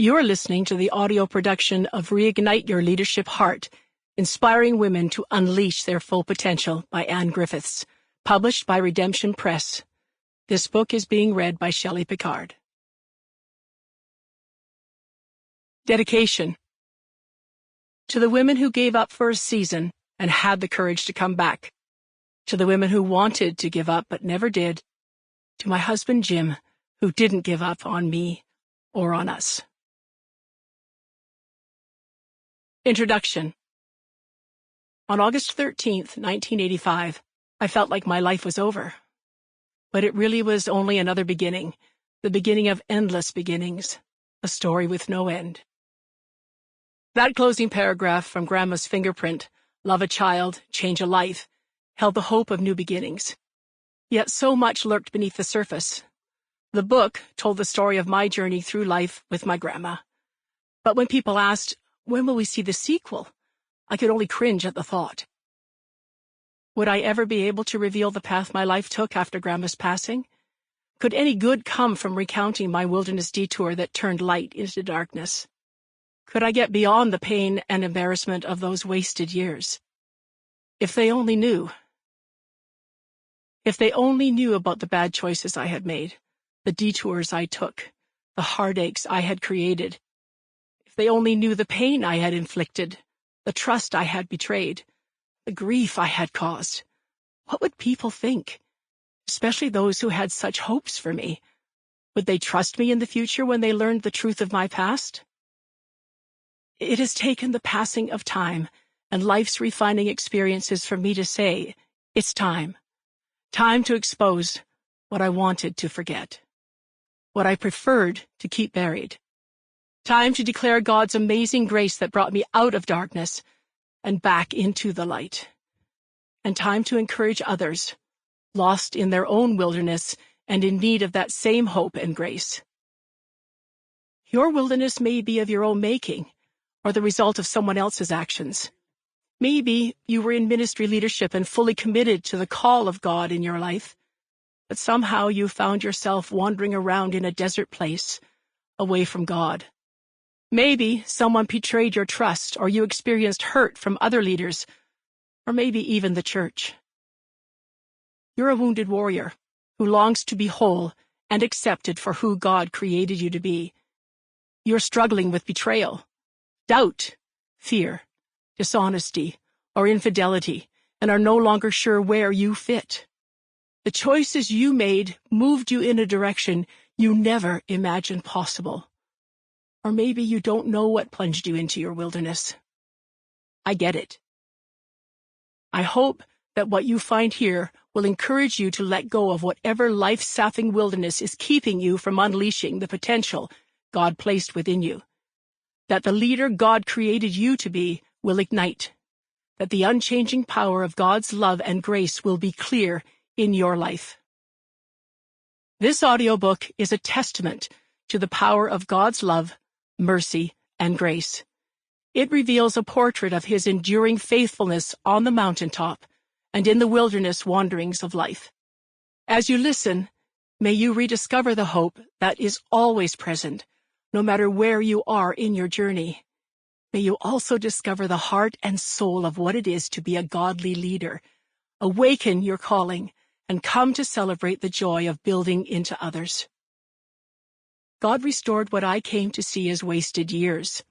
You're listening to the audio production of Reignite Your Leadership Heart, Inspiring Women to Unleash Their Full Potential by Griffiths, published by Redemption Press. This book is being read by Shelley, Picard. Dedication. To the women who gave up for a season and had the courage to come back. To the women who wanted to give up but never did. To my husband Jim, who didn't give up on me or on us. Introduction. On August 13th, 1985, I felt like my life was over. But it really was only another beginning, the beginning of endless beginnings, a story with no end. That closing paragraph from Grandma's fingerprint, love a child, change a life, held the hope of new beginnings. Yet so much lurked beneath the surface. The book told the story of my journey through life with my grandma. But when people asked, when will we see the sequel? I could only cringe at the thought. Would I ever be able to reveal the path my life took after Grandma's passing? Could any good come from recounting my wilderness detour that turned light into darkness? Could I get beyond the pain and embarrassment of those wasted years? If they only knew. If they only knew about the bad choices I had made, the detours I took, the heartaches I had created. If they only knew the pain I had inflicted, the trust I had betrayed, the grief I had caused, what would people think? Especially those who had such hopes for me. Would they trust me in the future when they learned the truth of my past? It has taken the passing of time and life's refining experiences for me to say, it's time. Time to expose what I wanted to forget. What I preferred to keep buried. Time to declare God's amazing grace that brought me out of darkness and back into the light. And time to encourage others, lost in their own wilderness and in need of that same hope and grace. Your wilderness may be of your own making, or the result of someone else's actions. Maybe you were in ministry leadership and fully committed to the call of God in your life, but somehow you found yourself wandering around in a desert place, away from God. Maybe someone betrayed your trust, or you experienced hurt from other leaders, or maybe even the church. You're a wounded warrior who longs to be whole and accepted for who God created you to be. You're struggling with betrayal, doubt, fear, dishonesty, or infidelity, and are no longer sure where you fit. The choices you made moved you in a direction you never imagined possible. Or maybe you don't know what plunged you into your wilderness. I get it. I hope that what you find here will encourage you to let go of whatever life-sapping wilderness is keeping you from unleashing the potential God placed within you. That the leader God created you to be will ignite. That the unchanging power of God's love and grace will be clear in your life. This audiobook is a testament to the power of God's love, mercy, and grace. It reveals a portrait of His enduring faithfulness on the mountaintop and in the wilderness wanderings of life. As you listen, may you rediscover the hope that is always present, no matter where you are in your journey. May you also discover the heart and soul of what it is to be a godly leader. Awaken your calling and come to celebrate the joy of building into others. God restored what I came to see as wasted years.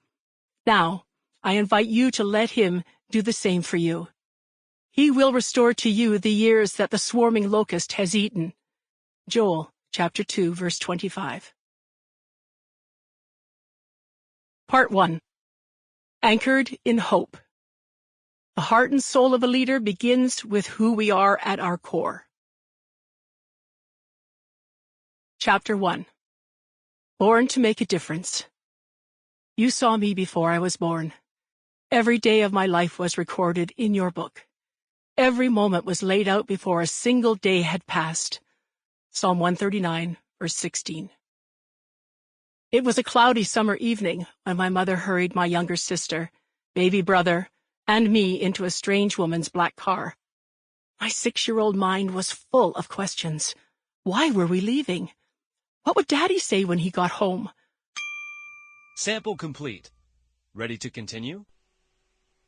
Now, I invite you to let Him do the same for you. He will restore to you the years that the swarming locust has eaten. Joel, chapter 2, verse 25. Part 1. Anchored in Hope. The heart and soul of a leader begins with who we are at our core. Chapter 1. Born to make a difference. You saw me before I was born. Every day of my life was recorded in your book. Every moment was laid out before a single day had passed. Psalm 139, verse 16. It was a cloudy summer evening when my mother hurried my younger sister, baby brother, and me into a strange woman's black car. My 6-year-old mind was full of questions. Why were we leaving? What would Daddy say when he got home? Sample complete. Ready to continue?